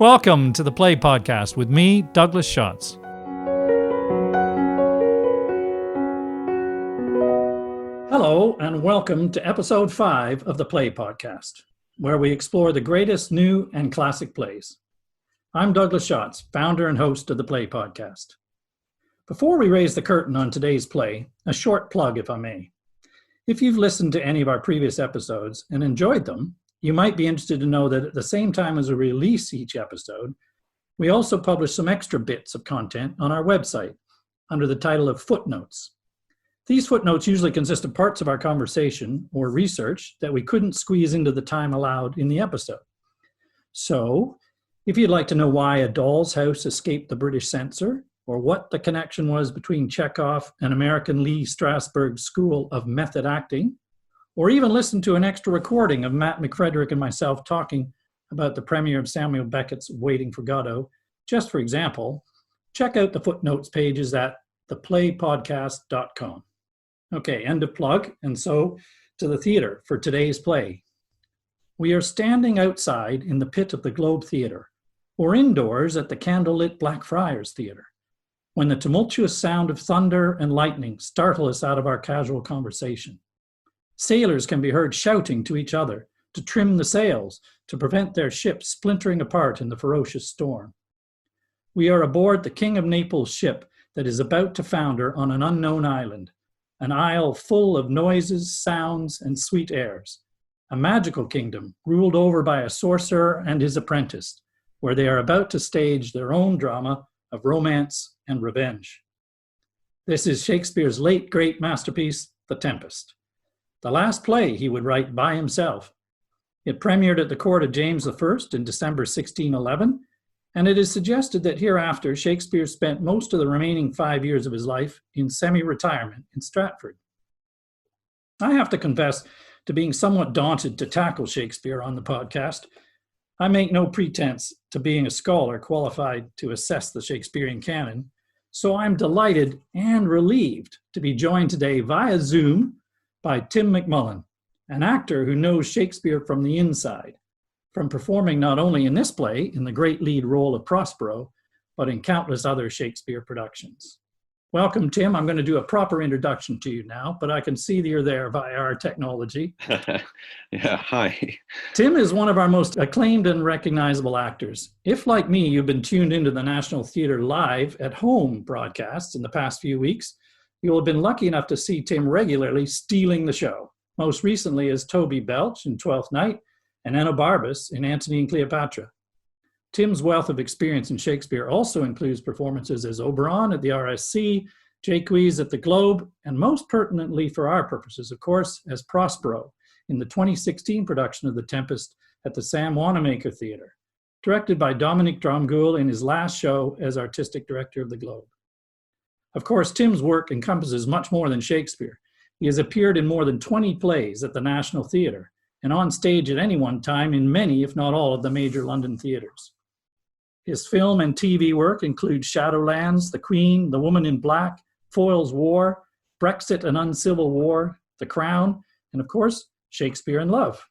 Welcome to the Play Podcast with me, Douglas Schatz. Hello, and welcome to episode 5 of the Play Podcast, where we explore the greatest new and classic plays. I'm Douglas Schatz, founder and host of the Play Podcast. Before we raise the curtain on today's play, a short plug, if I may. If you've listened to any of our previous episodes and enjoyed them, you might be interested to know that at the same time as we release each episode, we also publish some extra bits of content on our website under the title of Footnotes. These footnotes usually consist of parts of our conversation or research that we couldn't squeeze into the time allowed in the episode. So, if you'd like to know why A Doll's House escaped the British censor, or what the connection was between Chekhov and American Lee Strasberg's School of Method Acting, or even listen to an extra recording of Matt McFrederick and myself talking about the premiere of Samuel Beckett's Waiting for Godot, just for example, check out the footnotes pages at theplaypodcast.com. Okay, end of plug, and so to the theater for today's play. We are standing outside in the pit of the Globe Theatre, or indoors at the candlelit Blackfriars Theatre, when the tumultuous sound of thunder and lightning startle us out of our casual conversation. Sailors can be heard shouting to each other to trim the sails to prevent their ships splintering apart in the ferocious storm. We are aboard the King of Naples' ship that is about to founder on an unknown island, an isle full of noises, sounds, and sweet airs, a magical kingdom ruled over by a sorcerer and his apprentice, where they are about to stage their own drama of romance and revenge. This is Shakespeare's late great masterpiece, The Tempest, the last play he would write by himself. It premiered at the court of James I in December 1611, and it is suggested that hereafter Shakespeare spent most of the remaining 5 years of his life in semi-retirement in Stratford. I have to confess to being somewhat daunted to tackle Shakespeare on the podcast. I make no pretense to being a scholar qualified to assess the Shakespearean canon, so I'm delighted and relieved to be joined today via Zoom by Tim McMullan, an actor who knows Shakespeare from the inside, from performing not only in this play in the great lead role of Prospero, but in countless other Shakespeare productions. Welcome, Tim. I'm going to do a proper introduction to you now, but I can see that you're there via our technology. Yeah, hi. Tim is one of our most acclaimed and recognizable actors. If, like me, you've been tuned into the National Theatre Live at Home broadcasts in the past few weeks, you'll have been lucky enough to see Tim regularly stealing the show, most recently as Toby Belch in Twelfth Night and Enobarbus in Antony and Cleopatra. Tim's wealth of experience in Shakespeare also includes performances as Oberon at the RSC, Jaques at the Globe, and most pertinently for our purposes, of course, as Prospero in the 2016 production of The Tempest at the Sam Wanamaker Theatre, directed by Dominique Dromgoole in his last show as artistic director of the Globe. Of course, Tim's work encompasses much more than Shakespeare. He has appeared in more than 20 plays at the National Theatre and on stage at any one time in many, if not all, of the major London theatres. His film and TV work includes Shadowlands, The Queen, The Woman in Black, Foyle's War, Brexit and Uncivil War, The Crown, and of course, Shakespeare in Love.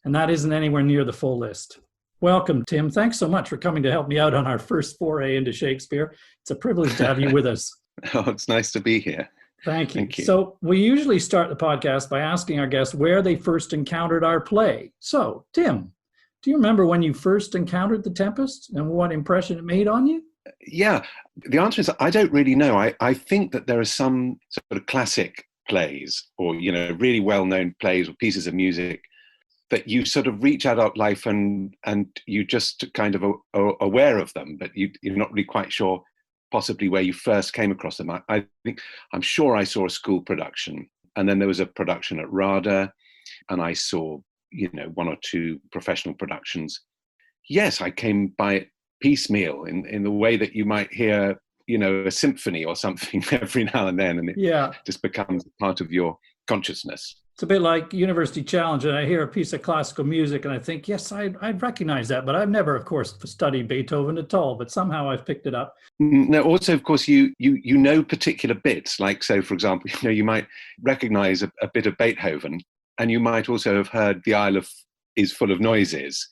And that isn't anywhere near the full list. Welcome, Tim. Thanks so much for coming to help me out on our first foray into Shakespeare. It's a privilege to have you with us. Oh, it's nice to be here. Thank you. Thank you. So we usually start the podcast by asking our guests where they first encountered our play. So, Tim, do you remember when you first encountered The Tempest and what impression it made on you? Yeah, the answer is I don't really know. I think that there are some sort of classic plays or, really well-known plays or pieces of music that you sort of reach adult life and you just kind of are aware of them, but you're not really quite sure possibly where you first came across them. I'm sure I saw a school production, and then there was a production at RADA, and I saw, one or two professional productions. Yes, I came by it piecemeal in the way that you might hear, a symphony or something every now and then, and it just becomes part of your consciousness. It's a bit like University Challenge, and I hear a piece of classical music, and I think, yes, I'd recognize that, but I've never, of course, studied Beethoven at all, but somehow I've picked it up. No, also, of course, you know particular bits, like, so, for example, you might recognize a bit of Beethoven, and you might also have heard The Isle is Full of Noises,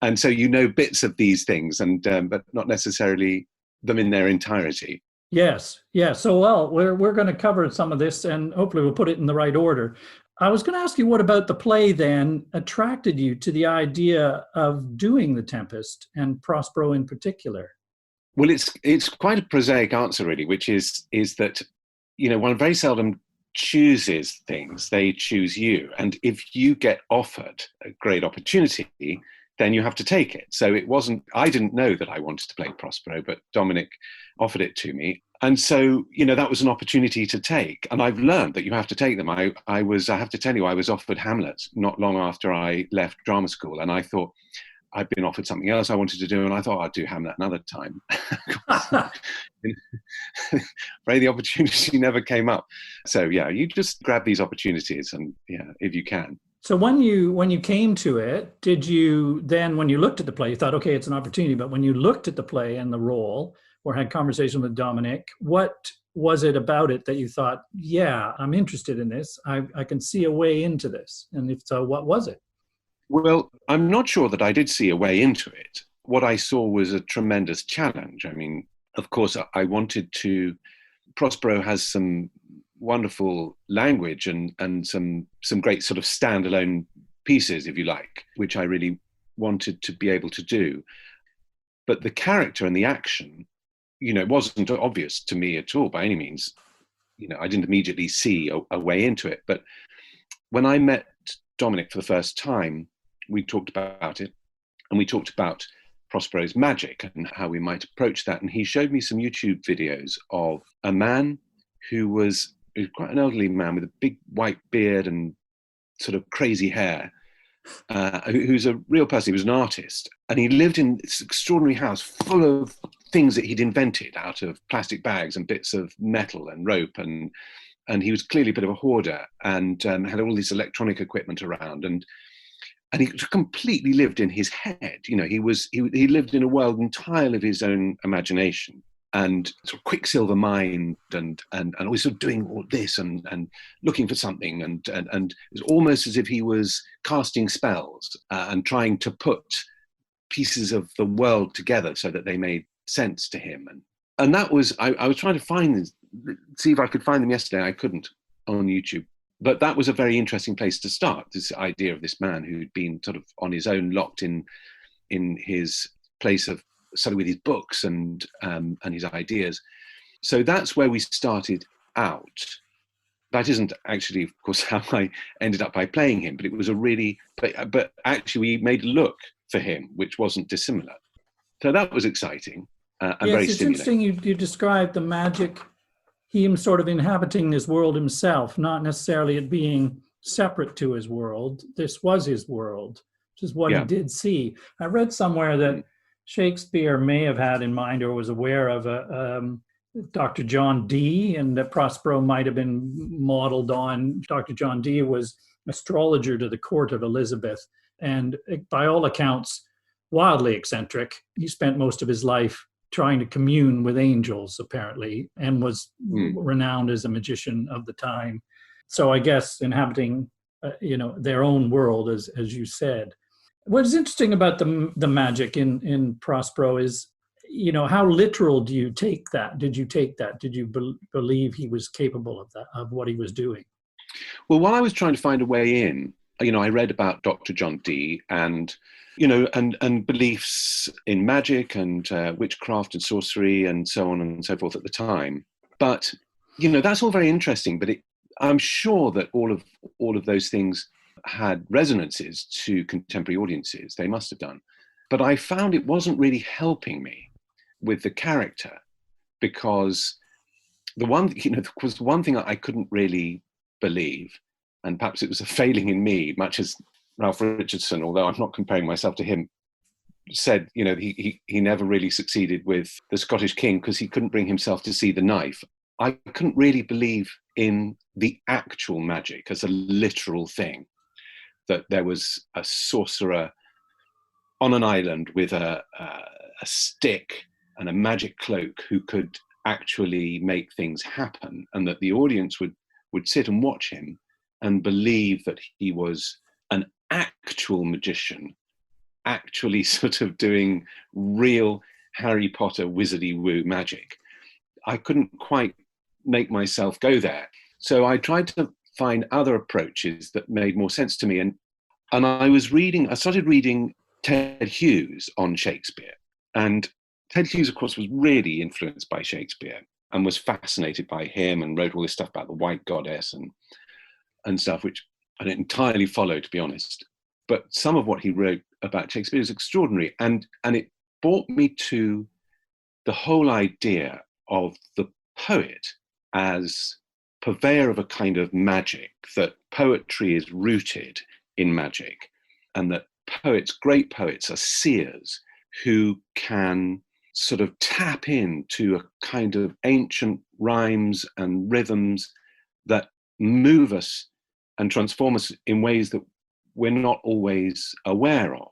And so you know bits of these things, and but not necessarily them in their entirety. Yes, yeah. So, well, we're going to cover some of this, and hopefully we'll put it in the right order. I was going to ask you, what about the play then attracted you to the idea of doing The Tempest, and Prospero in particular? Well, it's quite a prosaic answer, really, which is that, you know, one very seldom chooses things; they choose you. And if you get offered a great opportunity, then you have to take it. So it wasn't, I didn't know that I wanted to play Prospero, but Dominic offered it to me. And so, you know, that was an opportunity to take. And I've learned that you have to take them. I have to tell you, I was offered Hamlet not long after I left drama school. And I thought, I'd been offered something else I wanted to do, and I thought I'd do Hamlet another time. The opportunity never came up. So yeah, you just grab these opportunities, and yeah, if you can. So when you came to it, did you then, when you looked at the play, you thought, okay, it's an opportunity, but when you looked at the play and the role, or had conversation with Dominic, what was it about it that you thought, yeah, I'm interested in this, I can see a way into this? And if so, what was it? Well, I'm not sure that I did see a way into it. What I saw was a tremendous challenge. I mean, of course, I wanted to. Prospero has some wonderful language and some great sort of standalone pieces, if you like, which I really wanted to be able to do. But the character and the action, you know, it wasn't obvious to me at all by any means. You know, I didn't immediately see a way into it. But when I met Dominic for the first time, we talked about it, and we talked about Prospero's magic and how we might approach that. And he showed me some YouTube videos of a man who was quite an elderly man with a big white beard and sort of crazy hair, who's a real person. He was an artist, and he lived in this extraordinary house full of things that he'd invented out of plastic bags and bits of metal and rope, and he was clearly a bit of a hoarder, and had all this electronic equipment around, and he completely lived in his head. You know, he lived in a world entirely of his own imagination, and sort of quicksilver mind, and always sort of doing all this and looking for something, and it was almost as if he was casting spells and trying to put pieces of the world together so that they made sense to him. And that was, I was trying to see if I could find them yesterday. I couldn't on YouTube. But that was a very interesting place to start, this idea of this man who'd been sort of on his own, locked in his place of study with his books and his ideas. So that's where we started out. That isn't actually, of course, how I ended up by playing him, but it was but actually we made a look for him, which wasn't dissimilar. So that was exciting and very it's stimulating. interesting you described the magic, him sort of inhabiting this world himself, not necessarily it being separate to his world. This was his world, which is what he did see. I read somewhere that Shakespeare may have had in mind or was aware of Dr. John Dee, and that Prospero might have been modeled on. Dr. John Dee was astrologer to the court of Elizabeth, and by all accounts, wildly eccentric. He spent most of his life trying to commune with angels, apparently, and was renowned as a magician of the time. So I guess inhabiting, their own world, as you said. What's interesting about the magic in Prospero is, how literal do you take that? Did you take that? Did you believe he was capable of that, of what he was doing? Well, while I was trying to find a way in, I read about Dr. John Dee and beliefs in magic and witchcraft and sorcery and so on and so forth at the time. But, that's all very interesting, but I'm sure that all of those things had resonances to contemporary audiences. They must have done. But I found it wasn't really helping me with the character, because the one thing I couldn't really believe, and perhaps it was a failing in me, much as Ralph Richardson, although I'm not comparing myself to him, said, he never really succeeded with the Scottish king because he couldn't bring himself to see the knife. I couldn't really believe in the actual magic as a literal thing, that there was a sorcerer on an island with a stick and a magic cloak who could actually make things happen, and that the audience would sit and watch him and believe that he was an actual magician actually sort of doing real Harry Potter wizardy woo magic. I couldn't quite make myself go there. So I tried to find other approaches that made more sense to me. And I started reading Ted Hughes on Shakespeare. And Ted Hughes, of course, was really influenced by Shakespeare and was fascinated by him and wrote all this stuff about the White Goddess and stuff, which I didn't entirely follow, to be honest. But some of what he wrote about Shakespeare is extraordinary. And it brought me to the whole idea of the poet as purveyor of a kind of magic, that poetry is rooted in magic, and that great poets, are seers who can sort of tap into a kind of ancient rhymes and rhythms that move us and transform us in ways that we're not always aware of.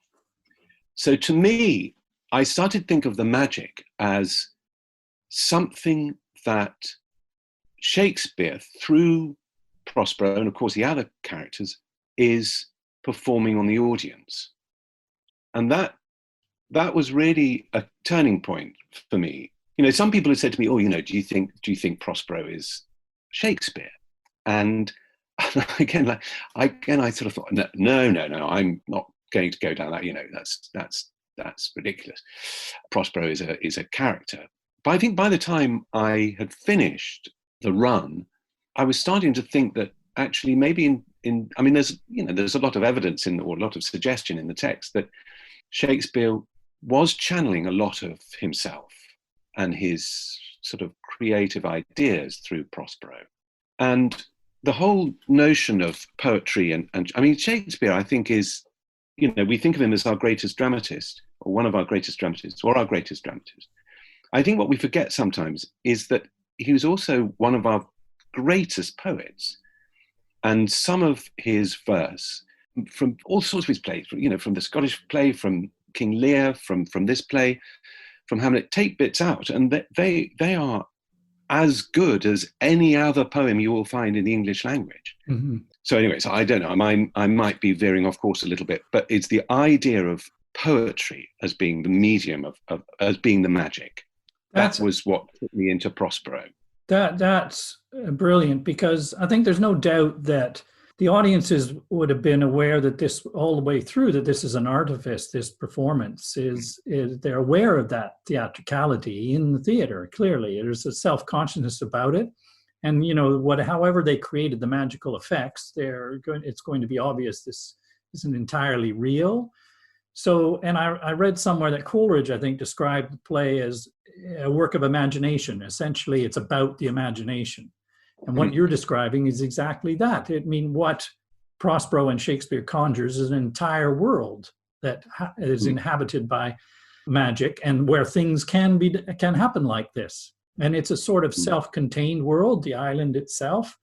So to me, I started to think of the magic as something that Shakespeare, through Prospero and of course the other characters, is performing on the audience. And that was really a turning point for me. Some people have said to me, "Oh, do you think Prospero is Shakespeare?" And again, I sort of thought, no, I'm not going to go down that. That's ridiculous. Prospero is a character. But I think by the time I had finished the run, I was starting to think that actually maybe there's a lot of evidence or a lot of suggestion in the text that Shakespeare was channeling a lot of himself and his sort of creative ideas through Prospero. And the whole notion of poetry and Shakespeare, I think, is, we think of him as our greatest dramatist, or one of our greatest dramatists, or our greatest dramatist. I think what we forget sometimes is that he was also one of our greatest poets. And some of his verse, from all sorts of his plays, from the Scottish play, from King Lear, from this play, from Hamlet, take bits out, and they are as good as any other poem you will find in the English language. Mm-hmm. So anyway, I don't know, I might be veering off course a little bit, but it's the idea of poetry as being the medium as being the magic. That was what put me into Prospero. That's brilliant, because I think there's no doubt that the audiences would have been aware that this all the way through, that this is an artifice, this performance is they're aware of that theatricality in the theater. Clearly, there's a self-consciousness about it. And, however they created the magical effects, it's going to be obvious this isn't entirely real. So, and I read somewhere that Coleridge, I think, described the play as a work of imagination. Essentially, it's about the imagination. And what you're describing is exactly that. What Prospero and Shakespeare conjures is an entire world that is inhabited by magic, and where things can happen like this. And it's a sort of self-contained world, the island itself,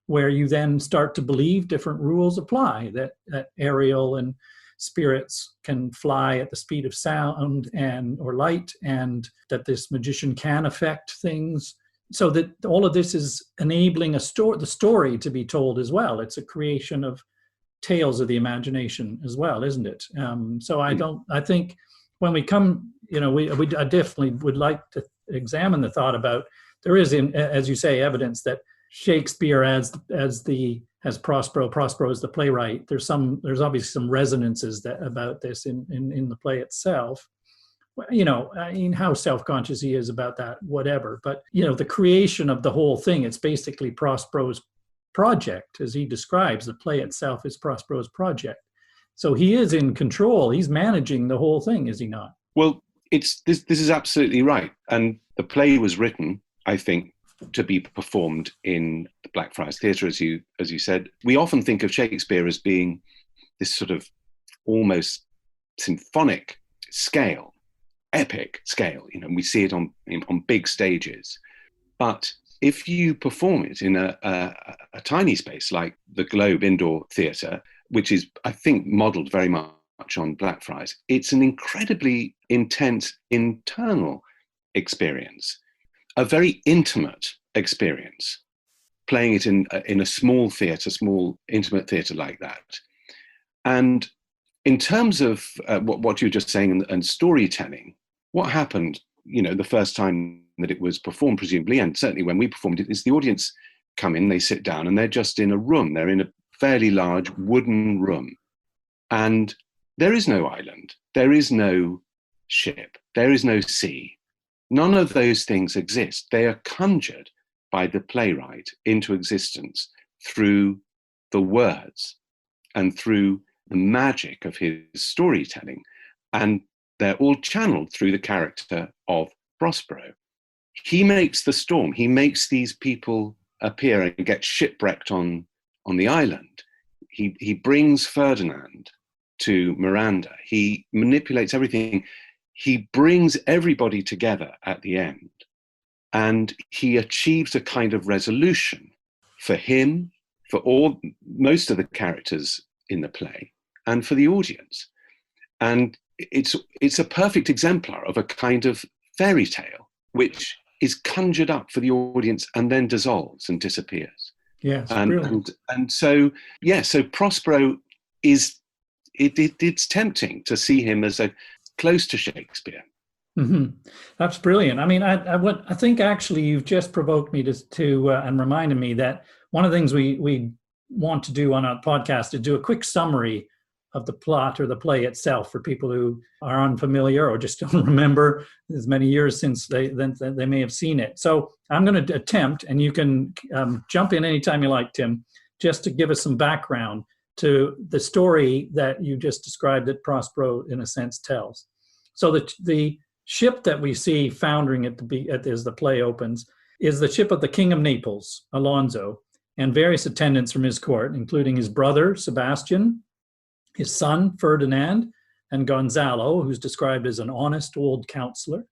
where you then start to believe different rules apply, that Ariel and spirits can fly at the speed of sound or light, and that this magician can affect things. So that all of this is enabling the story to be told as well. It's a creation of tales of the imagination as well, isn't it? I think when we come, I definitely would like to examine the thought about, there is, as you say, evidence that Shakespeare as Prospero is the playwright. There's obviously some resonances about this in the play itself. How self-conscious he is about that, whatever. But, the creation of the whole thing, it's basically Prospero's project, as he describes. The play itself is Prospero's project. So he is in control. He's managing the whole thing, is he not? Well, this is absolutely right. And the play was written, I think, to be performed in the Blackfriars Theatre, as you said. We often think of Shakespeare as being this sort of almost symphonic scale, epic scale. We see it on big stages. But if you perform it in a tiny space like the Globe Indoor Theatre, which is, I think, modelled very much on Blackfriars, it's an incredibly intense internal experience, a very intimate experience, playing it in a small theatre, small intimate theatre like that. And in terms of what you were just saying and storytelling, what happened, the first time that it was performed, presumably, and certainly when we performed it, is the audience come in, they sit down, and they're just in a room. They're in a fairly large wooden room. And there is no island. There is no ship. There is no sea. None of those things exist. They are conjured by the playwright into existence through the words and through the magic of his storytelling. And they're all channeled through the character of Prospero. He makes the storm. He makes these people appear and get shipwrecked on the island. He brings Ferdinand to Miranda. He manipulates everything. He brings everybody together at the end. And he achieves a kind of resolution for him, for most of the characters in the play, and for the audience. And it's a perfect exemplar of a kind of fairy tale, which is conjured up for the audience and then dissolves and disappears. Yes, and so Prospero it's tempting to see him as close to Shakespeare. Mm-hmm. That's brilliant. I mean, I think actually you've just provoked me to and reminded me that one of the things we want to do on a podcast is do a quick summary of the plot or the play itself for people who are unfamiliar or just don't remember as many years since they may have seen it. So I'm going to attempt, and you can jump in anytime you like, Tim, just to give us some background to the story that you just described that Prospero, in a sense, tells. So the ship that we see foundering as the play opens is the ship of the King of Naples, Alonso, and various attendants from his court, including his brother, Sebastian, his son, Ferdinand, and Gonzalo, who's described as an honest old counselor.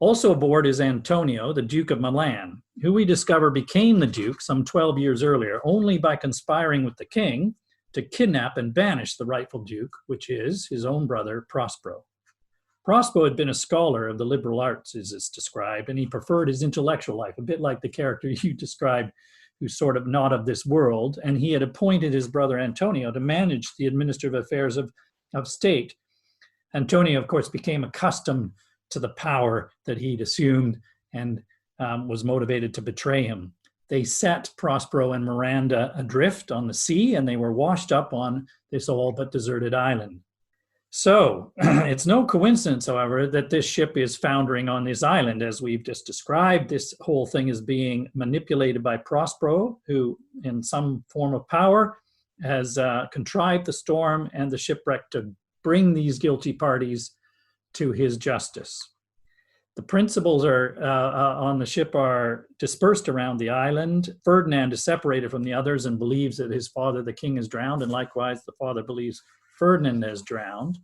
Also aboard is Antonio, the Duke of Milan, who we discover became the Duke some 12 years earlier, only by conspiring with the king to kidnap and banish the rightful Duke, which is his own brother, Prospero. Prospero had been a scholar of the liberal arts, as it's described, and he preferred his intellectual life, a bit like the character you described, who's sort of not of this world, and he had appointed his brother Antonio to manage the administrative affairs of state. Antonio, of course, became accustomed to the power that he'd assumed and was motivated to betray him. They set Prospero and Miranda adrift on the sea, and they were washed up on this all but deserted island. So it's no coincidence, however, that this ship is foundering on this island, as we've just described. This whole thing is being manipulated by Prospero, who, in some form of power, has contrived the storm and the shipwreck to bring these guilty parties to his justice. The principals on the ship are dispersed around the island. Ferdinand is separated from the others and believes that his father, the king, is drowned, and likewise the father believes Ferdinand is drowned.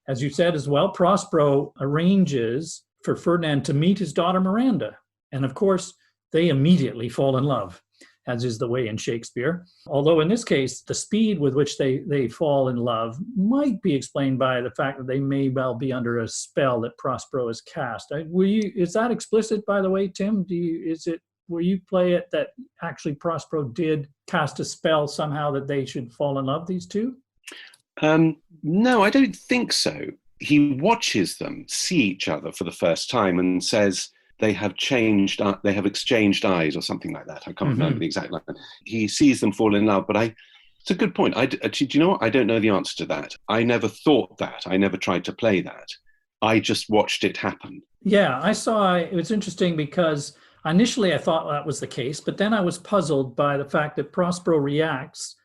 As you said as well, Prospero arranges for Ferdinand to meet his daughter Miranda. And of course, they immediately fall in love, as is the way in Shakespeare. Although in this case, the speed with which they fall in love might be explained by the fact that they may well be under a spell that Prospero has cast. Is that explicit, by the way, Tim? Will you play it that actually Prospero did cast a spell somehow that they should fall in love, these two? No, I don't think so. He watches them see each other for the first time and says they have exchanged eyes or something like that. I can't remember the exact line. He sees them fall in love, but it's a good point. Do you know what? I don't know the answer to that. I never thought that. I never tried to play that. I just watched it happen. Yeah, it was interesting because initially I thought that was the case, but then I was puzzled by the fact that Prospero reacts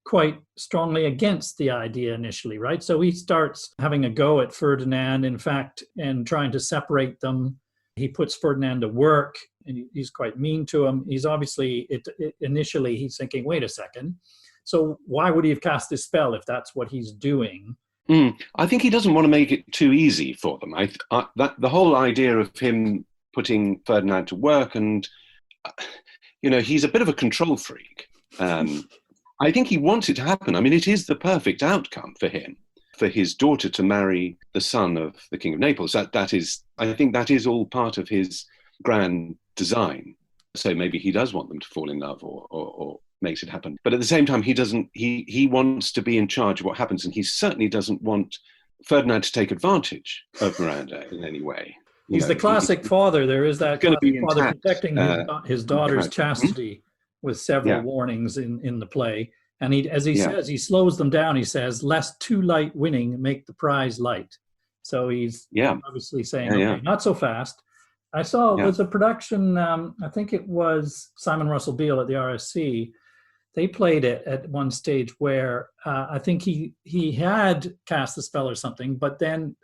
quite strongly against the idea initially, right? So he starts having a go at Ferdinand, in fact, and trying to separate them. He puts Ferdinand to work, and he's quite mean to him. He's obviously, initially, he's thinking, wait a second. So why would he have cast this spell if that's what he's doing? I think he doesn't want to make it too easy for them. The whole idea of him putting Ferdinand to work, and he's a bit of a control freak. I think he wants it to happen. I mean, it is the perfect outcome for him, for his daughter to marry the son of the King of Naples. I think that is all part of his grand design. So maybe he does want them to fall in love, or makes it happen. But at the same time, he wants to be in charge of what happens, and he certainly doesn't want Ferdinand to take advantage of Miranda in any way. He's the classic father. There is that classic father protecting his daughter's chastity with several warnings in the play. And as he says, he slows them down. He says, "Lest too light winning make the prize light." So he's obviously saying, okay, not so fast. I saw it was a production, I think it was Simon Russell Beale at the RSC. They played it at one stage where I think he had cast the spell or something, but then,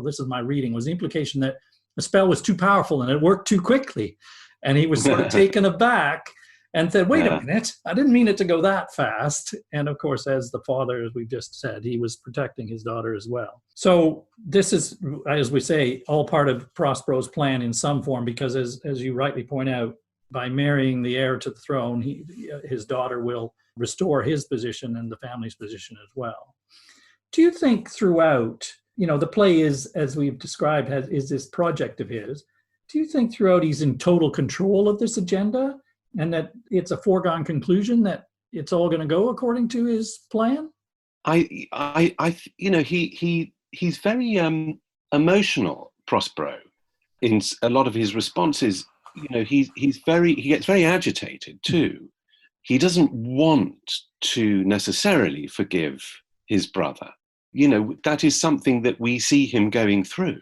this is my reading, was the implication that the spell was too powerful and it worked too quickly. And he was sort of taken aback and said, wait a minute, I didn't mean it to go that fast. And of course, as the father, as we just said, he was protecting his daughter as well. So this is, as we say, all part of Prospero's plan in some form, because as you rightly point out, by marrying the heir to the throne, his daughter will restore his position and the family's position as well. Do you think throughout, the play is, as we've described, is this project of his, do you think throughout he's in total control of this agenda and that it's a foregone conclusion that it's all going to go according to his plan? He's very emotional, Prospero, in a lot of his responses. He gets very agitated too. He doesn't want to necessarily forgive his brother. That is something that we see him going through.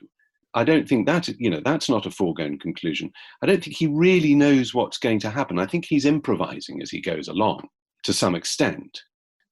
I don't think that, that's not a foregone conclusion. I don't think he really knows what's going to happen. I think he's improvising as he goes along to some extent.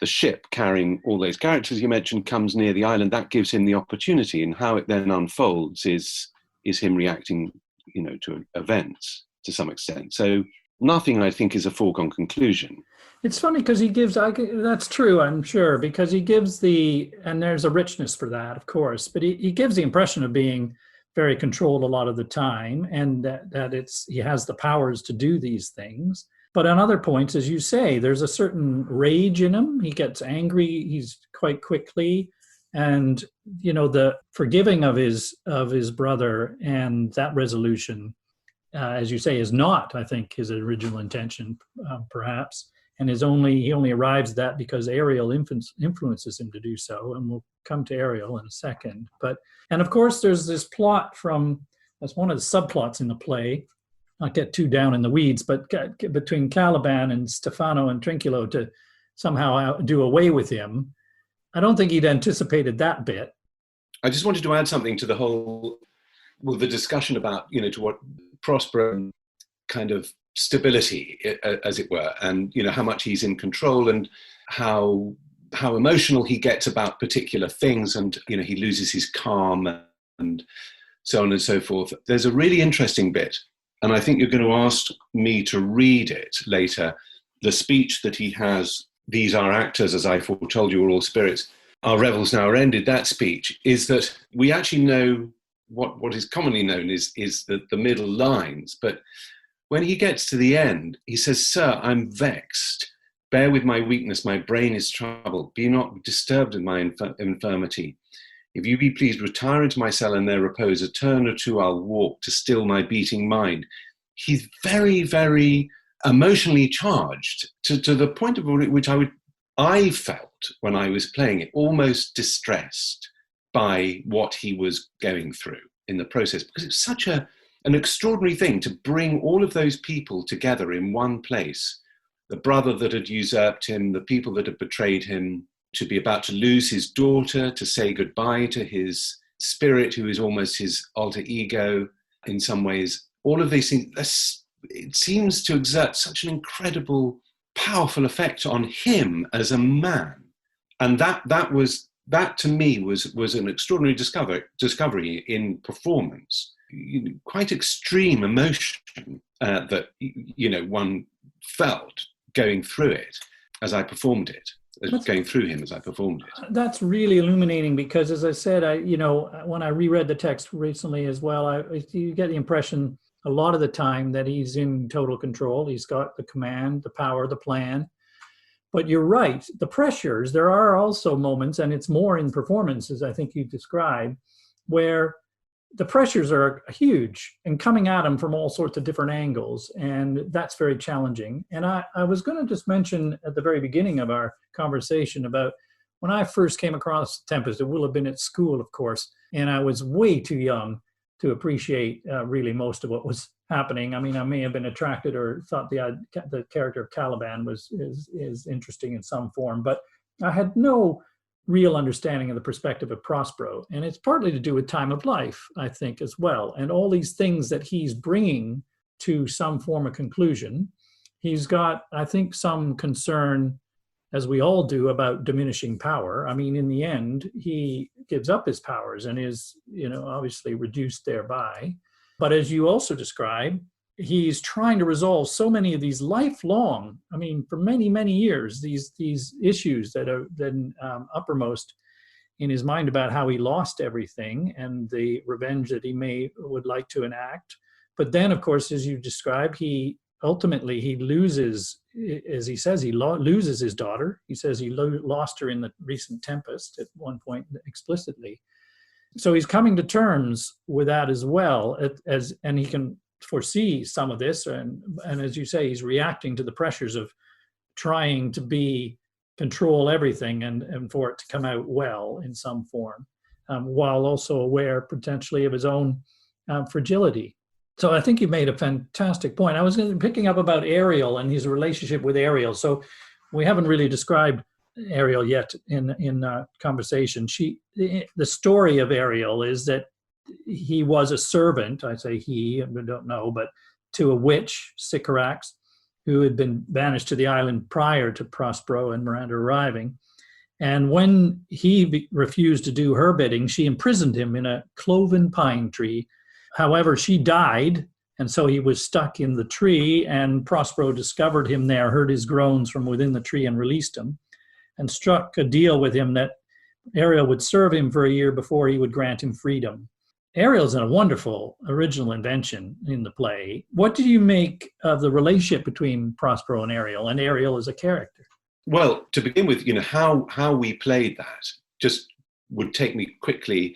The ship carrying all those characters you mentioned comes near the island. That gives him the opportunity, and how it then unfolds is him reacting, to events to some extent. So nothing, I think, is a foregone conclusion. It's funny because he gives, that's true, I'm sure, because he gives and there's a richness for that, of course, but he gives the impression of being very controlled a lot of the time, and that he has the powers to do these things. But on other points, as you say, there's a certain rage in him. He gets angry, he's quite quickly. And, the forgiving of his brother and that resolution, as you say, is not, I think, his original intention, perhaps. And he only arrives at that because Ariel influences him to do so. And we'll come to Ariel in a second. And of course, there's this plot that's one of the subplots in the play, not get too down in the weeds, but between Caliban and Stefano and Trinculo to somehow do away with him. I don't think he'd anticipated that bit. I just wanted to add something to the discussion about, to what Prospero kind of stability, as it were, and, how much he's in control and how emotional he gets about particular things, and, he loses his calm and so on and so forth. There's a really interesting bit, and I think you're going to ask me to read it later, the speech that he has. These are actors, as I foretold you, are all spirits. Our revels now are ended. That speech is that we actually know what is commonly known is the middle lines. But when he gets to the end, he says, "Sir, I'm vexed. Bear with my weakness. My brain is troubled. Be not disturbed in my infirmity. If you be pleased, retire into my cell and there repose. A turn or two I'll walk to still my beating mind." He's very, very emotionally charged to the point of which I felt when I was playing it, almost distressed by what he was going through in the process, because it's such an extraordinary thing to bring all of those people together in one place. The brother that had usurped him, the people that had betrayed him, to be about to lose his daughter, to say goodbye to his spirit, who is almost his alter ego in some ways. All of these things, it seems to exert such an incredible, powerful effect on him as a man. And that to me was an extraordinary discovery in performance. Quite extreme emotion that one felt going through it as I performed it. Going through him as I performed it. That's really illuminating because, as I said, when I reread the text recently as well, you get the impression a lot of the time that he's in total control. He's got the command, the power, the plan. But you're right, the pressures, there are also moments, and it's more in performances, I think you described, where the pressures are huge and coming at him from all sorts of different angles. And that's very challenging. And I was going to just mention at the very beginning of our conversation about when I first came across Tempest. It will have been at school, of course, and I was way too young to appreciate really most of what was happening. I mean, I may have been attracted or thought the character of Caliban is interesting in some form, but I had no real understanding of the perspective of Prospero. And it's partly to do with time of life, I think, as well. And all these things that he's bringing to some form of conclusion. He's got, I think, some concern, as we all do, about diminishing power. I mean, in the end, he gives up his powers and is, obviously reduced thereby. But as you also describe, he's trying to resolve so many of these lifelong, I mean, for many, many years, these issues that are then uppermost in his mind about how he lost everything and the revenge that he would like to enact. But then, of course, as you described, he loses, as he says, loses his daughter. He says he lost her in the recent Tempest at one point explicitly. So he's coming to terms with that as well, and he can foresee some of this, and as you say, he's reacting to the pressures of trying to control everything and for it to come out well in some form, while also aware potentially of his own fragility. So I think you made a fantastic point. I was picking up about Ariel and his relationship with Ariel. So we haven't really described Ariel yet in conversation. The story of Ariel is that he was a servant, I say he, I don't know, but to a witch, Sycorax, who had been banished to the island prior to Prospero and Miranda arriving. And when he refused to do her bidding, she imprisoned him in a cloven pine tree. However, she died, and so he was stuck in the tree, and Prospero discovered him there, heard his groans from within the tree, and released him, and struck a deal with him that Ariel would serve him for a year before he would grant him freedom. Ariel's a wonderful original invention in the play. What do you make of the relationship between Prospero and Ariel as a character? Well, to begin with, how we played that just would take me quickly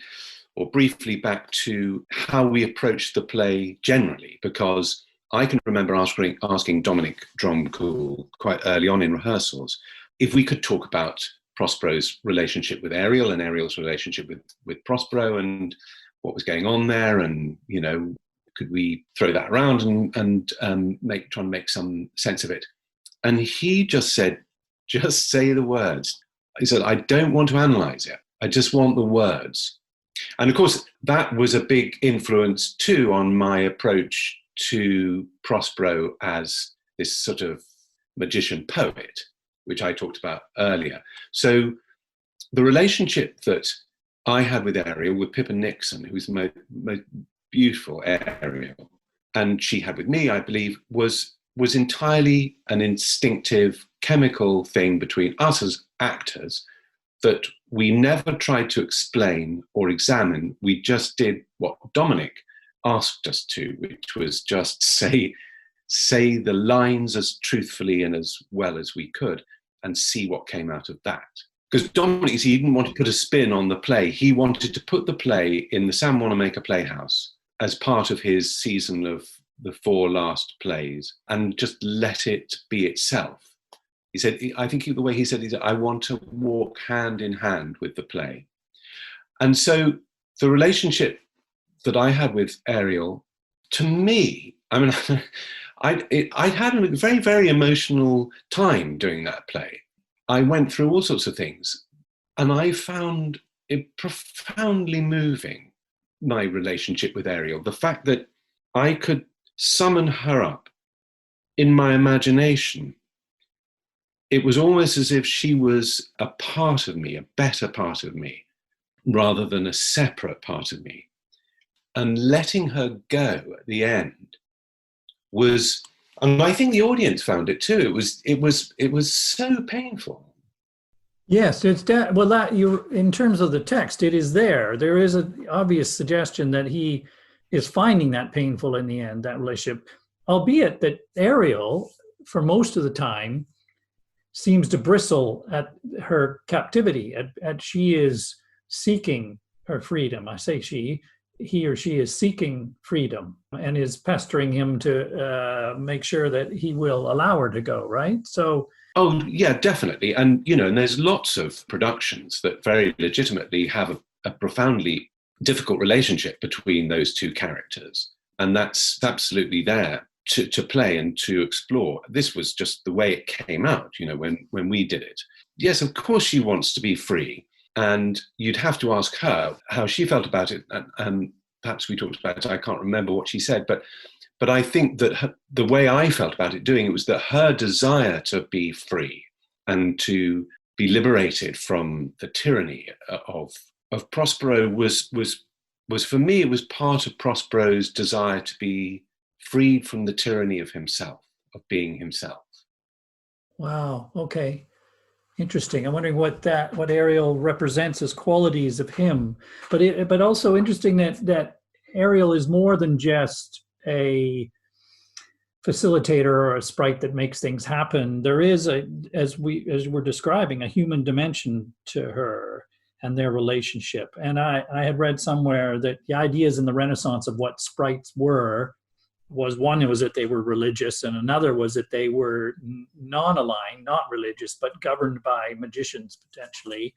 or briefly back to how we approached the play generally, because I can remember asking Dominic Dromcool quite early on in rehearsals if we could talk about Prospero's relationship with Ariel and Ariel's relationship with Prospero and what was going on there, and could we throw that around and try and make some sense of it. And he just said, just say the words. He said, I don't want to analyze it, I just want the words. And of course that was a big influence too on my approach to Prospero as this sort of magician poet, which I talked about earlier. So the relationship that I had with Ariel, with Pippa Nixon, who's the most beautiful Ariel, and she had with me, I believe, was entirely an instinctive chemical thing between us as actors that we never tried to explain or examine. We just did what Dominic asked us to, which was just say the lines as truthfully and as well as we could and see what came out of that. Because Dominic, he didn't want to put a spin on the play. He wanted to put the play in the Sam Wanamaker Playhouse as part of his season of the 4 last plays and just let it be itself. He said, I think the way he said it, I want to walk hand in hand with the play. And so the relationship that I had with Ariel, to me, I mean, I'd had a very, very emotional time doing that play. I went through all sorts of things, and I found it profoundly moving, my relationship with Ariel. The fact that I could summon her up in my imagination. It was almost as if she was a part of me, a better part of me, rather than a separate part of me. And letting her go at the end was, and I think the audience found it too. It was so painful. Yes, in terms of the text, it is there. There is an obvious suggestion that he is finding that painful in the end, that relationship, albeit that Ariel, for most of the time, seems to bristle at her captivity. She is seeking her freedom. I say she. he or she is seeking freedom and is pestering him to make sure that he will allow her to go, right? So, oh yeah, definitely. And and there's lots of productions that very legitimately have a profoundly difficult relationship between those two characters, and that's absolutely there to play and to explore. This was just the way it came out, when we did it. Yes, of course she wants to be free, and you'd have to ask her how she felt about it, and perhaps we talked about it. I can't remember what she said, but I think that the way I felt about it doing it was that her desire to be free and to be liberated from the tyranny of Prospero was for me, it was part of Prospero's desire to be freed from the tyranny of himself, of being himself. wow, okay. Interesting. I'm wondering what Ariel represents as qualities of him, but also interesting that Ariel is more than just a facilitator or a sprite that makes things happen. There is as we're describing, a human dimension to her and their relationship. And I had read somewhere that the ideas in the Renaissance of what sprites were was, one, it was that they were religious, and another was that they were non-aligned, not religious, but governed by magicians potentially.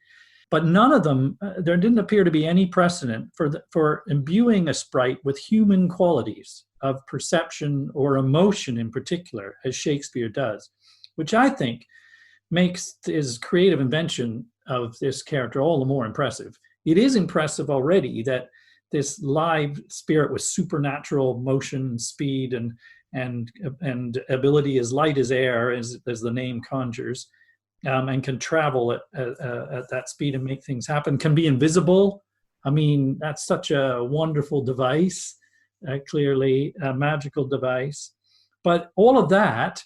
But none of them, there didn't appear to be any precedent for imbuing a sprite with human qualities of perception or emotion in particular, as Shakespeare does, which I think makes his creative invention of this character all the more impressive. It is impressive already that this live spirit with supernatural motion, speed, and ability as light as air, as the name conjures, and can travel at that speed and make things happen, can be invisible. I mean, that's such a wonderful device, clearly a magical device. But all of that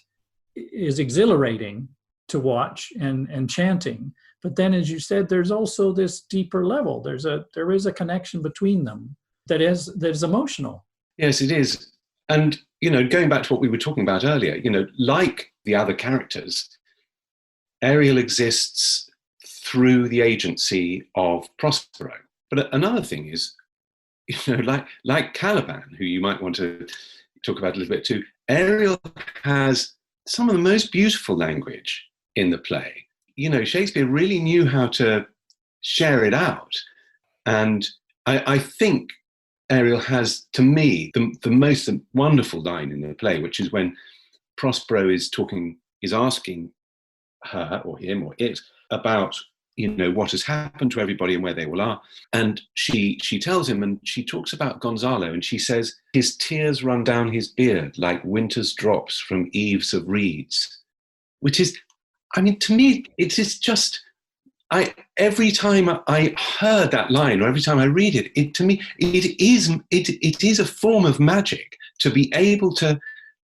is exhilarating to watch and enchanting. But then, as you said, there's also this deeper level. There is a connection between them that is emotional. Yes, it is. And, going back to what we were talking about earlier, like the other characters, Ariel exists through the agency of Prospero. But another thing is, like Caliban, who you might want to talk about a little bit too, Ariel has some of the most beautiful language in the play. Shakespeare really knew how to share it out. And I think Ariel has, to me, the most wonderful line in the play, which is when Prospero is asking her or him or it about, what has happened to everybody and where they all are. And she tells him, and she talks about Gonzalo, and she says, his tears run down his beard like winter's drops from eaves of reeds, which is, to me, it is just, every time I heard that line or every time I read it, to me, it is a form of magic to be able to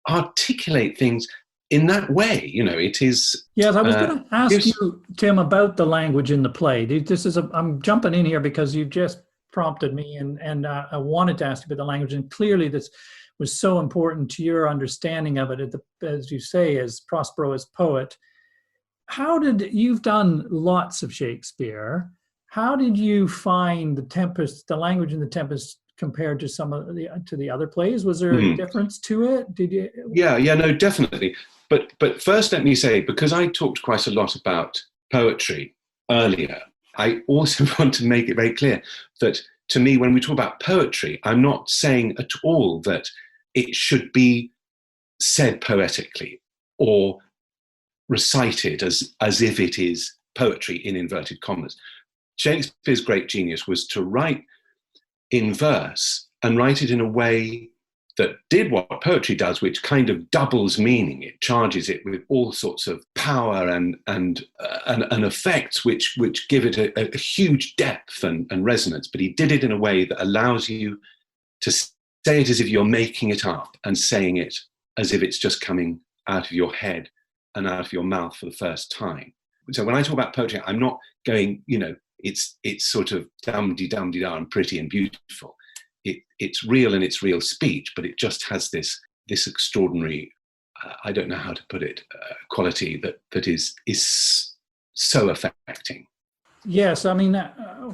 articulate things in that way. It is. Yes, I was going to ask you, Tim, about the language in the play. I'm jumping in here because you just prompted me, and I wanted to ask you about the language, and clearly this was so important to your understanding of it, as you say, as Prospero as poet. You've done lots of Shakespeare. How did you find the Tempest, the language in the Tempest, compared to to the other plays? Was there a difference to it? Did you? Yeah, no, definitely. But first, let me say, because I talked quite a lot about poetry earlier, I also want to make it very clear that, to me, when we talk about poetry, I'm not saying at all that it should be said poetically or recited as if it is poetry in inverted commas. Shakespeare's great genius was to write in verse and write it in a way that did what poetry does, which kind of doubles meaning. It charges it with all sorts of power and effects which give it a huge depth and resonance. But he did it in a way that allows you to say it as if you're making it up and saying it as if it's just coming out of your head and out of your mouth for the first time. So when I talk about poetry, I'm not going, it's sort of dum-de-dum-de-da and pretty and beautiful. It's real and it's real speech, but it just has this extraordinary, I don't know how to put it, quality that is so affecting. Yes, I mean,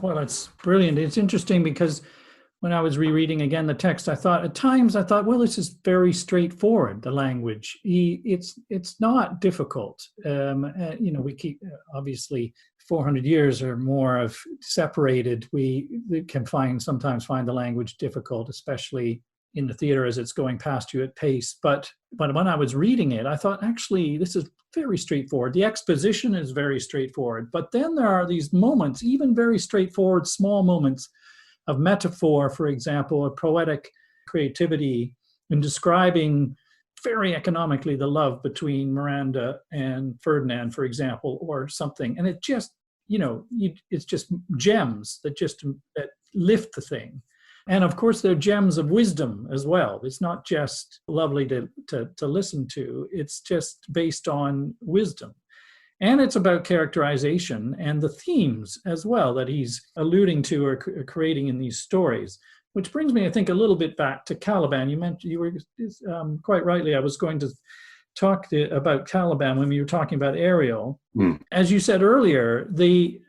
well, it's brilliant. It's interesting because when I was rereading again the text, at times, well, this is very straightforward, the language. It's not difficult. We keep, obviously, 400 years or more of separated, we can sometimes find the language difficult, especially in the theater as it's going past you at pace. But when I was reading it, I thought, actually, this is very straightforward. The exposition is very straightforward. But then there are these moments, even very straightforward, small moments of metaphor, for example, a poetic creativity in describing very economically the love between Miranda and Ferdinand, for example, or something. And it just, it's just gems that lift the thing. And of course, they're gems of wisdom as well. It's not just lovely to listen to. It's just based on wisdom. And it's about characterization and the themes as well that he's alluding to or creating in these stories. Which brings me, I think, a little bit back to Caliban. You were quite rightly, I was going to talk about Caliban when we were talking about Ariel. Mm. As you said earlier, the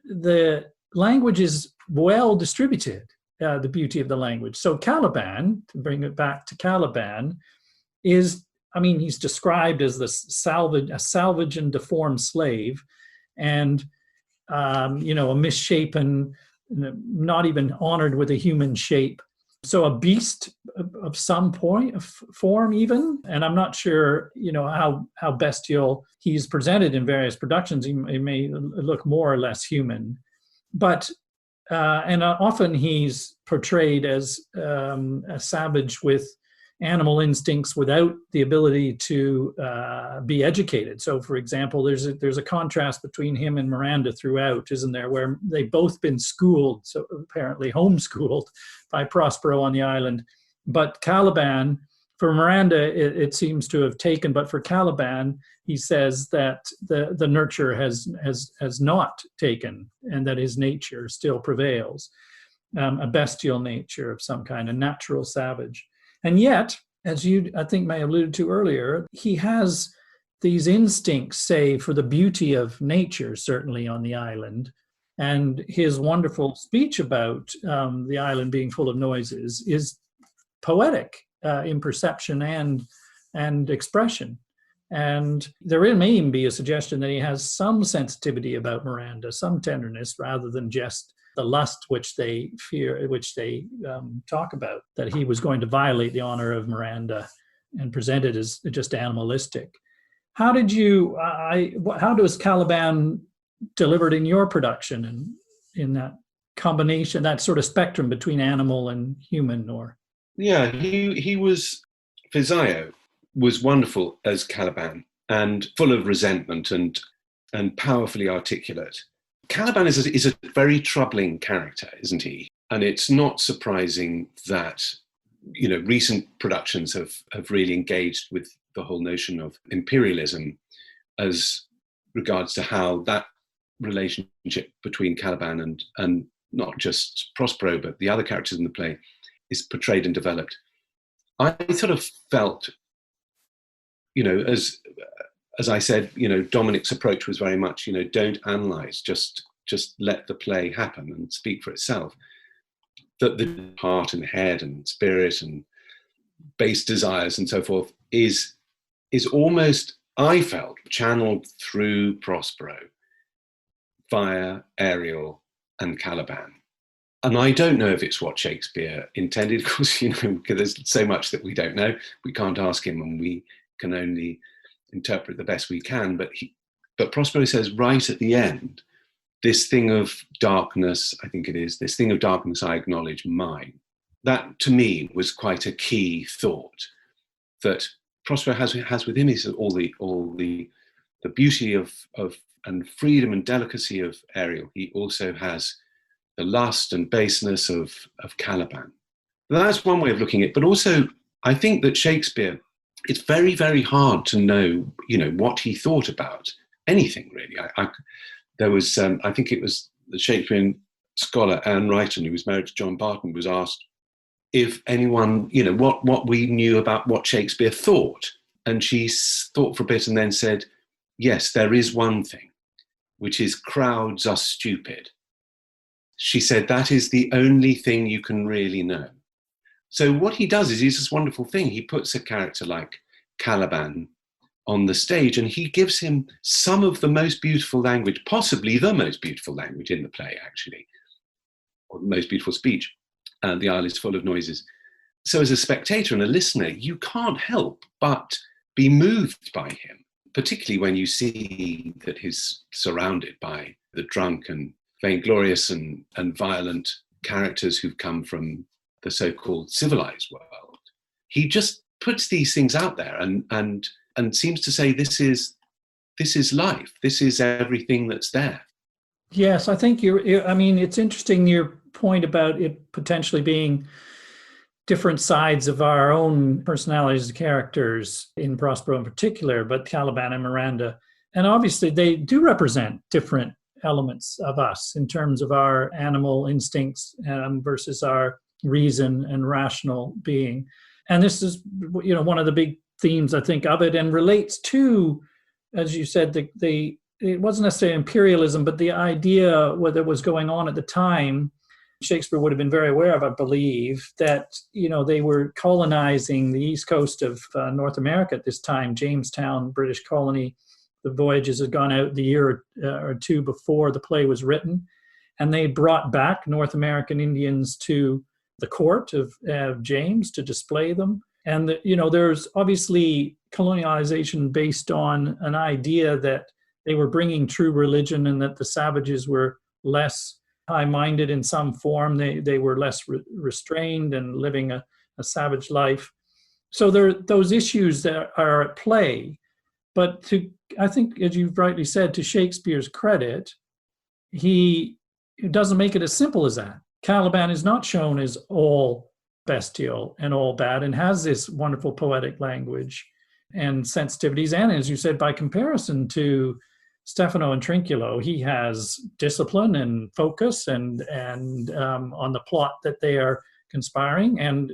language is well distributed, the beauty of the language. So Caliban, to bring it back to Caliban, he's described as a salvage and deformed slave, and a misshapen, not even honored with a human shape. So a beast of some form even, and I'm not sure, how bestial he's presented in various productions. He may look more or less human, but and often he's portrayed as a savage with animal instincts without the ability to be educated. So, for example, there's a contrast between him and Miranda throughout, isn't there, where they've both been schooled, so apparently homeschooled by Prospero on the island. But Caliban, for Miranda, it seems to have taken, but for Caliban, he says that the nurture has not taken, and that his nature still prevails, a bestial nature of some kind, a natural savage. And yet, as you, I think, may have alluded to earlier, he has these instincts, say, for the beauty of nature, certainly on the island. And his wonderful speech about the island being full of noises is poetic in perception and expression. And there may even be a suggestion that he has some sensitivity about Miranda, some tenderness, rather than just the lust which they fear, which they talk about, that he was going to violate the honor of Miranda and present it as just animalistic. How does Caliban delivered in your production and in that combination, that sort of spectrum between animal and human? Or he was, Physaio was wonderful as Caliban and full of resentment and powerfully articulate. Caliban is a very troubling character, isn't he? And it's not surprising that, recent productions have really engaged with the whole notion of imperialism as regards to how that relationship between Caliban and not just Prospero, but the other characters in the play is portrayed and developed. I sort of felt, as I said, Dominic's approach was very much, don't analyze, just let the play happen and speak for itself. That the heart and head and spirit and base desires and so forth is almost, I felt, channeled through Prospero via Ariel and Caliban. And I don't know if it's what Shakespeare intended, of course, because there's so much that we don't know. We can't ask him, and we can only interpret the best we can. But Prospero says right at the end, this thing of darkness, I think it is, this thing of darkness I acknowledge mine. That, to me, was quite a key thought that Prospero has with him. He says all the beauty of and freedom and delicacy of Ariel. He also has the lust and baseness of Caliban. Now, that's one way of looking at it. But also, I think that Shakespeare, it's very, very hard to know, what he thought about anything, really. There was, I think it was the Shakespearean scholar Anne Wrighton, who was married to John Barton, was asked if anyone, what we knew about what Shakespeare thought. And she thought for a bit and then said, yes, there is one thing, which is crowds are stupid. She said that is the only thing you can really know. So what he does is he's this wonderful thing. He puts a character like Caliban on the stage, and he gives him some of the most beautiful language, possibly the most beautiful language in the play, actually, or the most beautiful speech. The isle is full of noises. So as a spectator and a listener, you can't help but be moved by him, particularly when you see that he's surrounded by the drunk and vainglorious and violent characters who've come from the so-called civilized world. He just puts these things out there and seems to say, this is life. This is everything that's there. Yes, I think it's interesting, your point about it potentially being different sides of our own personalities and characters, in Prospero in particular, but Caliban and Miranda. And obviously they do represent different elements of us in terms of our animal instincts versus our reason and rational being. And this is, one of the big themes, I think, of it, and relates to, as you said, it wasn't necessarily imperialism, but the idea what was going on at the time. Shakespeare would have been very aware of, I believe, that they were colonizing the east coast of North America at this time, Jamestown, British colony. The voyages had gone out the year or two before the play was written, and they brought back North American Indians to the court of James to display them. And there's obviously colonialization based on an idea that they were bringing true religion and that the savages were less high-minded in some form. They were less restrained and living a savage life. So there are those issues that are at play. But I think, as you've rightly said, to Shakespeare's credit, he doesn't make it as simple as that. Caliban is not shown as all bestial and all bad, and has this wonderful poetic language and sensitivities. And as you said, by comparison to Stefano and Trinculo, he has discipline and focus and on the plot that they are conspiring, and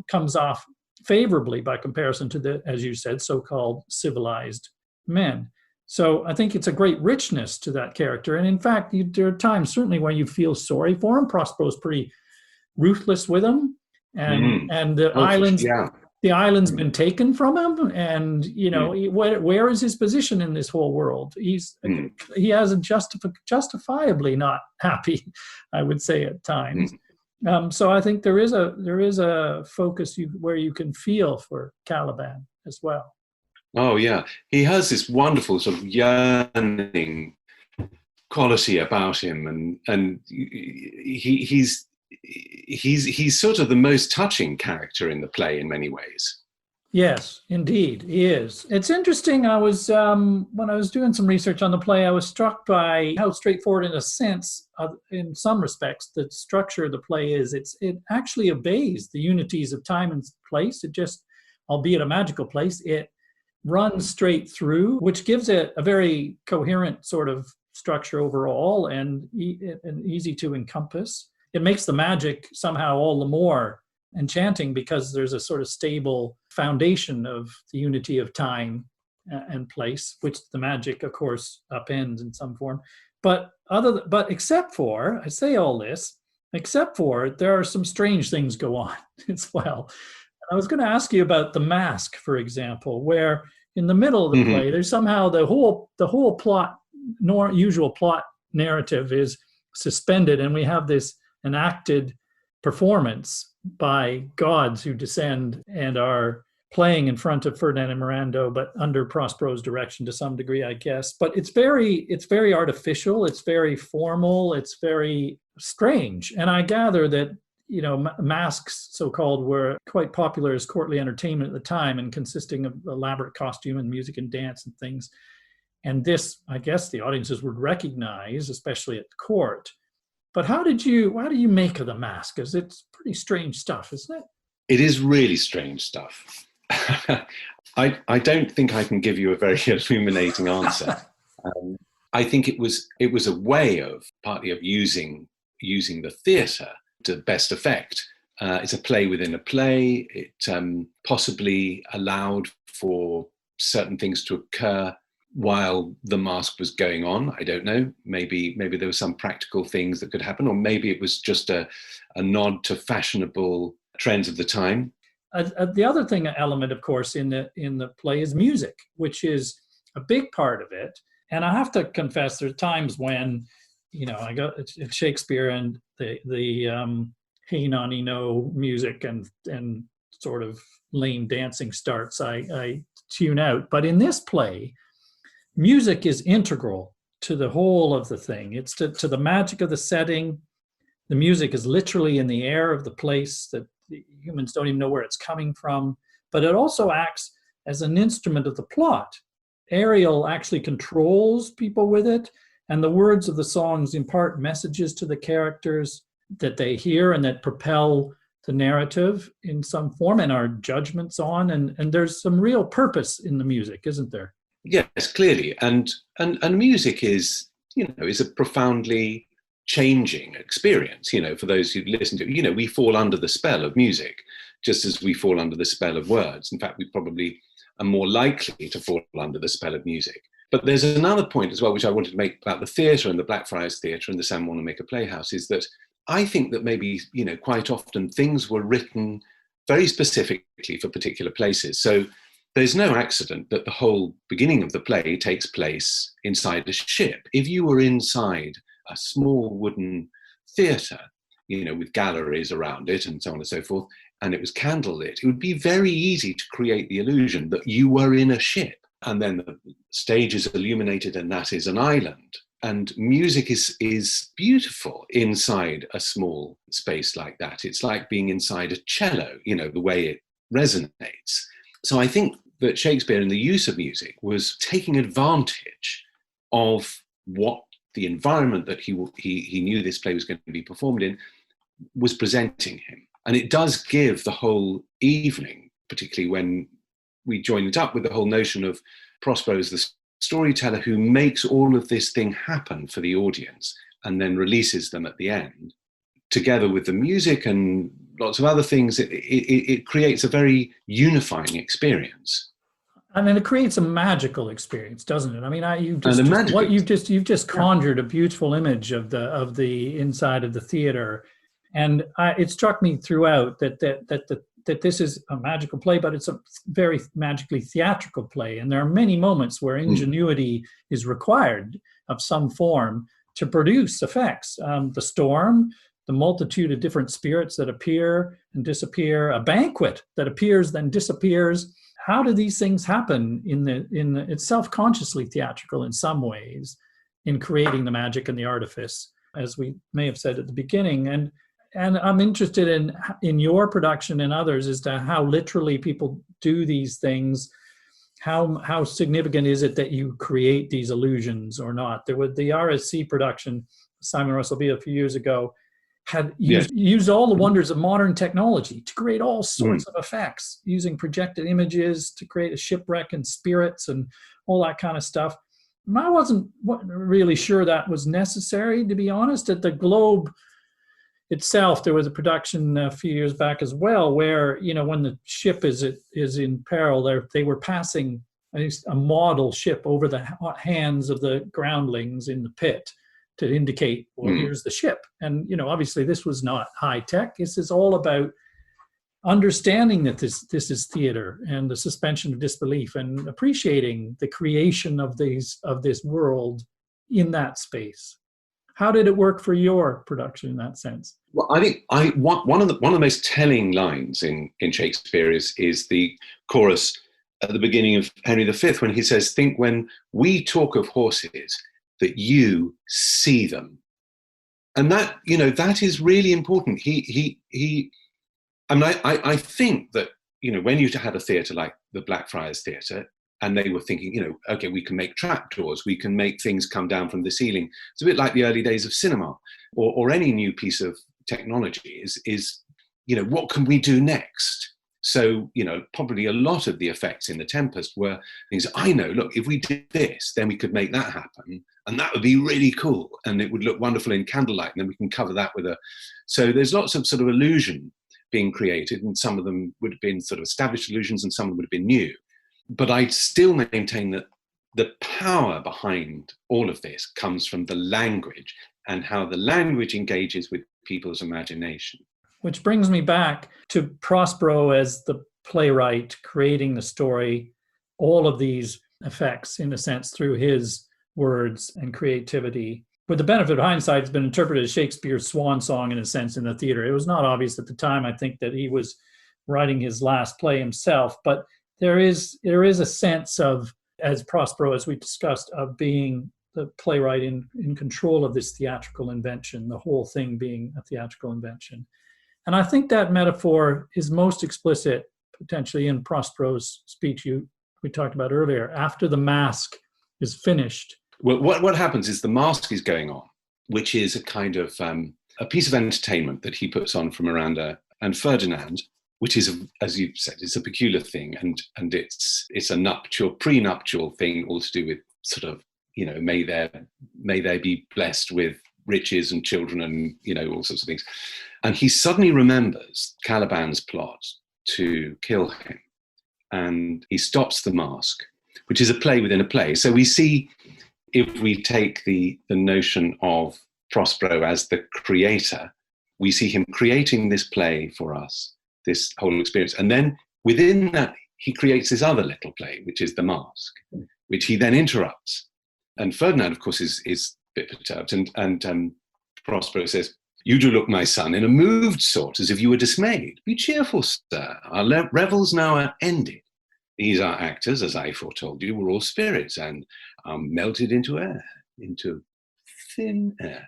comes off favorably by comparison to the, as you said, so-called civilized men. So I think it's a great richness to that character. And in fact, there are times certainly where you feel sorry for him. Prospero's pretty ruthless with him, and the islands. Yeah. The island's been taken from him, and where is his position in this whole world? He has a justifiably not happy, I would say, at times. So I think there is a focus where you can feel for Caliban as well. Oh yeah, he has this wonderful sort of yearning quality about him, and he's sort of the most touching character in the play in many ways. Yes, indeed, he is. It's interesting. I was when I was doing some research on the play, I was struck by how straightforward, in a sense, in some respects, the structure of the play is. It actually obeys the unities of time and place. It just, albeit a magical place, it runs straight through, which gives it a very coherent sort of structure overall, and easy to encompass. It makes the magic somehow all the more enchanting because there's a sort of stable foundation of the unity of time and place, which the magic, of course, upends in some form. But except for, I say all this, except for there are some strange things go on as well. I was going to ask you about the mask, for example, where in the middle of the play, there's somehow the whole plot, usual plot narrative is suspended, and we have this enacted performance by gods who descend and are playing in front of Ferdinand and Miranda, but under Prospero's direction to some degree, I guess. But it's very artificial, it's very formal, it's very strange. And I gather that masks, so-called, were quite popular as courtly entertainment at the time, and consisting of elaborate costume and music and dance and things. And this, I guess, the audiences would recognize, especially at court. But how do you make of the mask? Because it's pretty strange stuff, isn't it? It is really strange stuff. I don't think I can give you a very illuminating answer. I think it was a way of partly of using the theatre to best effect. It's a play within a play. It possibly allowed for certain things to occur while the mask was going on. I don't know. Maybe there were some practical things that could happen, or maybe it was just a nod to fashionable trends of the time. The other element, of course, in the play is music, which is a big part of it. And I have to confess, there's times when, I go Shakespeare and the hey nonny no music and sort of lame dancing starts, I tune out. But in this play, music is integral to the whole of the thing. It's to the magic of the setting. The music is literally in the air of the place that humans don't even know where it's coming from, but it also acts as an instrument of the plot. Ariel actually controls people with it, and the words of the songs impart messages to the characters that they hear and that propel the narrative in some form and our judgments on. And there's some real purpose in the music, isn't there? Yes, clearly. And music is a profoundly changing experience, for those who listen to it. We fall under the spell of music, just as we fall under the spell of words. In fact, we probably are more likely to fall under the spell of music. But there's another point as well, which I wanted to make about the theatre and the Blackfriars Theatre and the Sam Wanamaker Playhouse, is that I think that maybe, quite often things were written very specifically for particular places. So there's no accident that the whole beginning of the play takes place inside a ship. If you were inside a small wooden theatre, with galleries around it and so on and so forth, and it was candlelit, it would be very easy to create the illusion that you were in a ship. And then the stage is illuminated, and that is an island. And music is beautiful inside a small space like that. It's like being inside a cello, the way it resonates. So I think that Shakespeare, in the use of music, was taking advantage of what the environment that he knew this play was going to be performed in was presenting him. And it does give the whole evening, particularly when we join it up with the whole notion of Prospero as the storyteller who makes all of this thing happen for the audience and then releases them at the end, together with the music and lots of other things. It creates a very unifying experience. I mean, it creates a magical experience, doesn't it? I mean, you've just conjured a beautiful image of the inside of the theater, and it struck me throughout that this is a magical play, but it's a very magically theatrical play, and there are many moments where ingenuity is required of some form to produce effects. The storm, the multitude of different spirits that appear and disappear, a banquet that appears then disappears. How do these things happen it's self-consciously theatrical in some ways in creating the magic and the artifice, as we may have said at the beginning. And I'm interested in your production and others as to how literally people do these things. How significant is it that you create these illusions or not? There was the RSC production, Simon Russell Beale, a few years ago, had used all the wonders of modern technology to create all sorts of effects, using projected images to create a shipwreck and spirits and all that kind of stuff. And I wasn't really sure that was necessary, to be honest. At the Globe itself, there was a production a few years back as well, where when the ship is in peril, they were passing a model ship over the hands of the groundlings in the pit to indicate, well, here's the ship. And, obviously this was not high tech. This is all about understanding that this is theater and the suspension of disbelief and appreciating the creation of this world in that space. How did it work for your production in that sense? Well, I think one of the most telling lines in Shakespeare is the chorus at the beginning of Henry V, when he says, "Think when we talk of horses, that you see them." And that, that is really important. I think that, when you had a theatre like the Blackfriars Theatre, and they were thinking, okay, we can make trapdoors, we can make things come down from the ceiling. It's a bit like the early days of cinema or any new piece of technology is, what can we do next? So, probably a lot of the effects in the Tempest were things, I know, look, if we did this, then we could make that happen. And that would be really cool. And it would look wonderful in candlelight. And then we can cover that with so there's lots of sort of illusion being created. And some of them would have been sort of established illusions and some of them would have been new. But I still maintain that the power behind all of this comes from the language and how the language engages with people's imagination. Which brings me back to Prospero as the playwright creating the story, all of these effects, in a sense, through his words and creativity. With the benefit of hindsight, it's been interpreted as Shakespeare's swan song, in a sense, in the theater. It was not obvious at the time, I think, that he was writing his last play himself, but there is a sense of, as Prospero, as we discussed, of being the playwright in control of this theatrical invention, the whole thing being a theatrical invention. And I think that metaphor is most explicit, potentially, in Prospero's speech we talked about earlier, after the mask is finished. Well, what happens is the mask is going on, which is a kind of a piece of entertainment that he puts on for Miranda and Ferdinand, which is, as you've said, it's a peculiar thing, and it's a prenuptial thing, all to do with sort of, may they be blessed with riches and children and, all sorts of things. And he suddenly remembers Caliban's plot to kill him, and he stops the mask, which is a play within a play. So we see, if we take the notion of Prospero as the creator, we see him creating this play for us, this whole experience. And then within that, he creates this other little play, which is the mask, which he then interrupts. And Ferdinand, of course, is a bit perturbed. And Prospero says, "You do look, my son, in a moved sort, as if you were dismayed. Be cheerful, sir. Our revels now are ended. These are actors, as I foretold you, were all spirits and are melted into air, into thin air.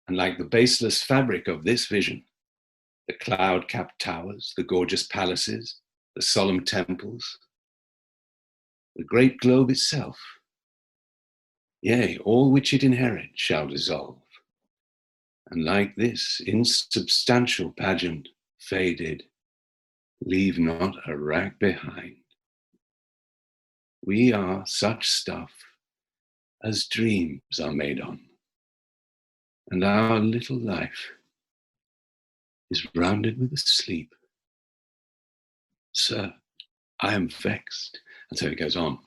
And like the baseless fabric of this vision, the cloud-capped towers, the gorgeous palaces, the solemn temples, the great globe itself, yea, all which it inherits shall dissolve. And like this insubstantial pageant faded, leave not a rack behind. We are such stuff as dreams are made on, and our little life is rounded with a sleep. Sir, I am vexed." And so it goes on.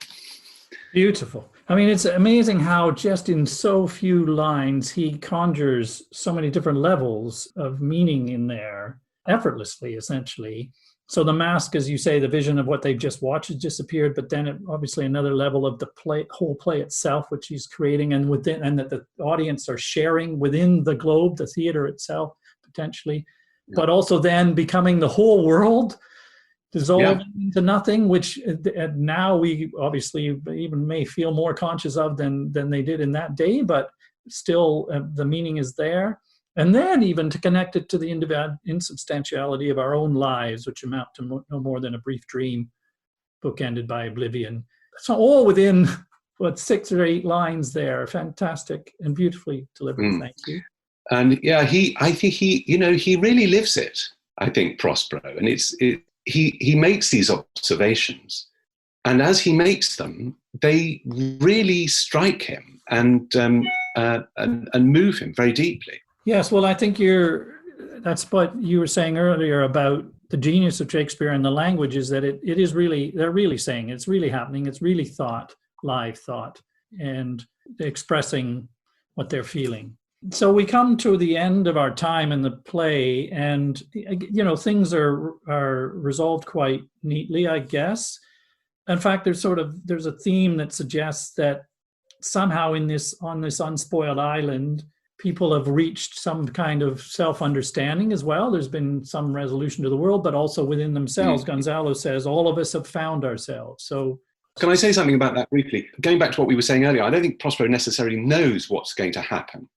Beautiful. I mean, it's amazing how just in so few lines he conjures so many different levels of meaning in there, effortlessly, essentially. So the mask, as you say, the vision of what they've just watched has disappeared, but then obviously another level of the whole play itself, which he's creating, and that the audience are sharing within the globe, the theater itself, potentially, but also then becoming the whole world, dissolving into nothing, which now we obviously even may feel more conscious of than they did in that day, but still the meaning is there. And then even to connect it to the insubstantiality of our own lives, which amount to no more than a brief dream, bookended by oblivion. So all within, 6 or 8 lines there. Fantastic and beautifully delivered. Thank you. And I think he really lives it, I think, Prospero. And he makes these observations, and as he makes them, they really strike him and move him very deeply. Yes, well, I think that's what you were saying earlier about the genius of Shakespeare and the language, is that they're really saying, it's really happening, it's really live thought, and expressing what they're feeling. So we come to the end of our time in the play, and things are resolved quite neatly, I guess. In fact, there's a theme that suggests that somehow on this unspoiled island, people have reached some kind of self-understanding as well. There's been some resolution to the world, but also within themselves. Gonzalo says, all of us have found ourselves. So can I say something about that briefly? Going back to what we were saying earlier, I don't think Prospero necessarily knows what's going to happen.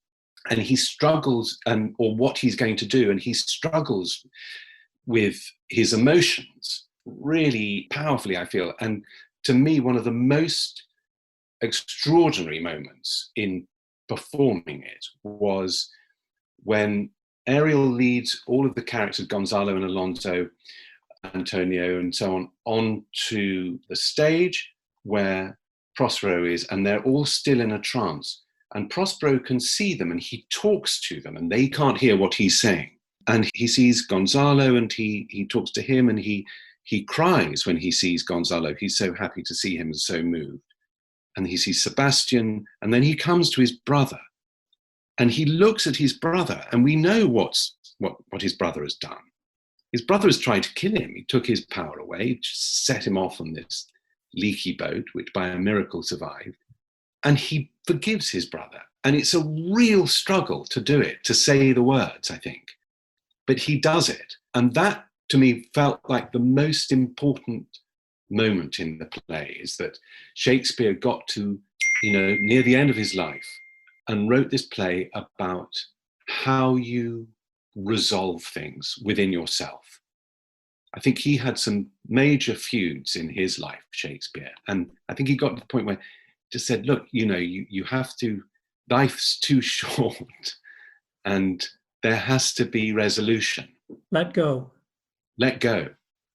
And he struggles, or what he's going to do, and he struggles with his emotions really powerfully, I feel. And to me, one of the most extraordinary moments in performing it was when Ariel leads all of the characters, Gonzalo and Alonso, Antonio and so on, onto the stage where Prospero is, and they're all still in a trance. And Prospero can see them, and he talks to them, and they can't hear what he's saying. And he sees Gonzalo, and he talks to him, and he cries when he sees Gonzalo. He's so happy to see him and so moved. And he sees Sebastian, and then he comes to his brother, and he looks at his brother, and we know what's what his brother has done. His brother has tried to kill him. He took his power away, just set him off on this leaky boat, which by a miracle survived. And he forgives his brother. And it's a real struggle to do it, to say the words, I think. But he does it. And that, to me, felt like the most important moment in the play, is that Shakespeare got to, near the end of his life and wrote this play about how you resolve things within yourself. I think he had some major feuds in his life, Shakespeare. And I think he got to the point where he just said, look, you have to, life's too short and there has to be resolution. Let go. Let go.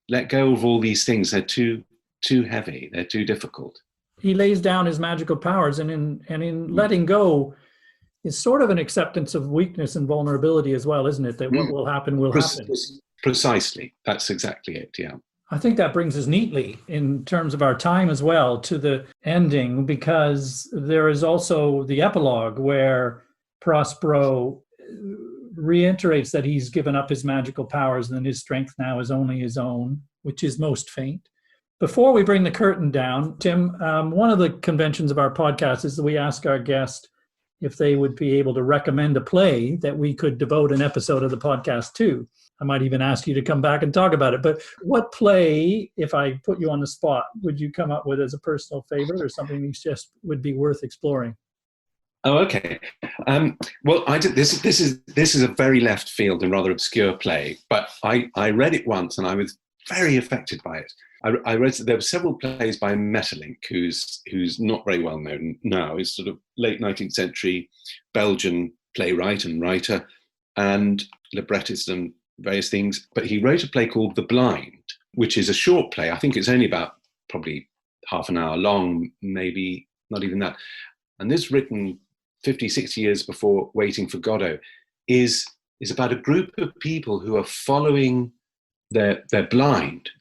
Let go of all these things. They're too heavy. They're too difficult. He lays down his magical powers, and in letting go is sort of an acceptance of weakness and vulnerability as well, isn't it? That what will happen will happen. Precisely. That's exactly it, yeah. I think that brings us neatly, in terms of our time as well, to the ending, because there is also the epilogue where Prospero reiterates that he's given up his magical powers and his strength now is only his own, which is most faint. Before we bring the curtain down, Tim, one of the conventions of our podcast is that we ask our guest if they would be able to recommend a play that we could devote an episode of the podcast to. I might even ask you to come back and talk about it. But what play, if I put you on the spot, would you come up with as a personal favorite, or something you just would be worth exploring? Oh, okay. Well, this is a very left field and rather obscure play, but I read it once and I was very affected by it. I read there were several plays by Maeterlinck, who's not very well known now. He's sort of late 19th century Belgian playwright and writer and librettist and various things. But he wrote a play called The Blind, which is a short play. I think it's only about probably half an hour long, maybe not even that. And this, written 50, 60 years before Waiting for Godot, is about a group of people who are following, they're blind,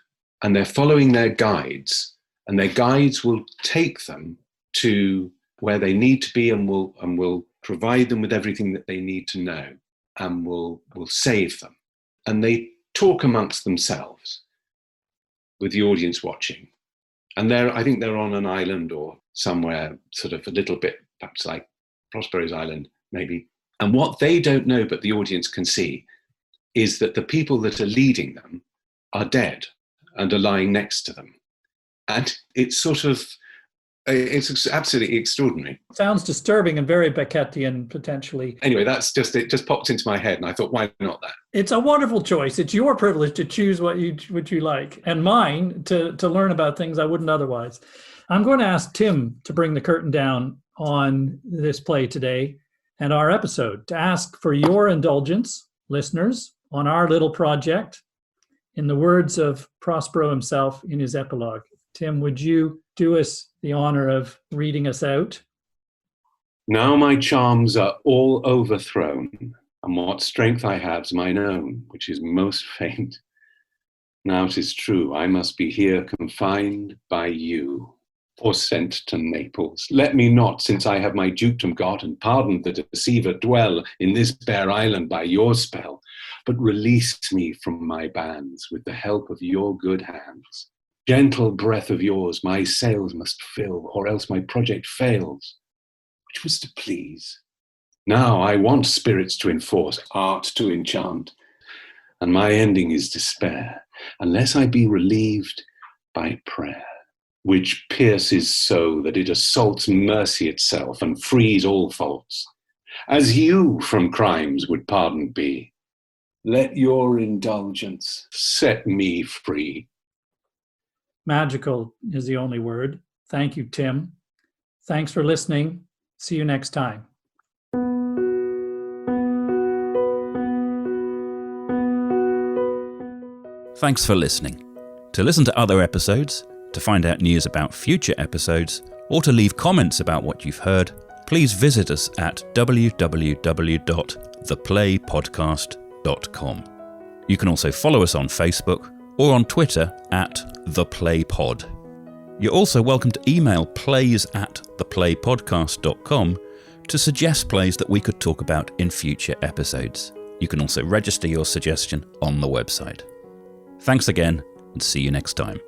and they're following their guides, and their guides will take them to where they need to be and will provide them with everything that they need to know and will save them. And they talk amongst themselves with the audience watching. And I think they're on an island or somewhere sort of a little bit, perhaps like Prospero's Island, maybe. And what they don't know, but the audience can see, is that the people that are leading them are dead and are lying next to them. And it's absolutely extraordinary. Sounds disturbing and very Beckettian, potentially. Anyway, it just popped into my head and I thought, why not that? It's a wonderful choice. It's your privilege to choose what you like, and mine to learn about things I wouldn't otherwise. I'm going to ask Tim to bring the curtain down on this play today and our episode, to ask for your indulgence, listeners, on our little project, in the words of Prospero himself in his epilogue. Tim, would you do us the honor of reading us out? Now my charms are all overthrown, and what strength I have's mine own, which is most faint. Now 'tis true, I must be here confined by you, or sent to Naples. Let me not, since I have my dukedom got and pardoned the deceiver, dwell in this bare island by your spell, but release me from my bands with the help of your good hands. Gentle breath of yours my sails must fill, or else my project fails, which was to please. Now I want spirits to enforce, art to enchant, and my ending is despair, unless I be relieved by prayer, which pierces so that it assaults mercy itself and frees all faults. As you from crimes would pardoned be, let your indulgence set me free. Magical is the only word. Thank you, Tim. Thanks for listening. See you next time. Thanks for listening. To listen to other episodes, to find out news about future episodes, or to leave comments about what you've heard, please visit us at www.theplaypodcast.com. You can also follow us on Facebook or on Twitter at theplaypod. You're also welcome to email plays@theplaypodcast.com to suggest plays that we could talk about in future episodes. You can also register your suggestion on the website. Thanks again, and see you next time.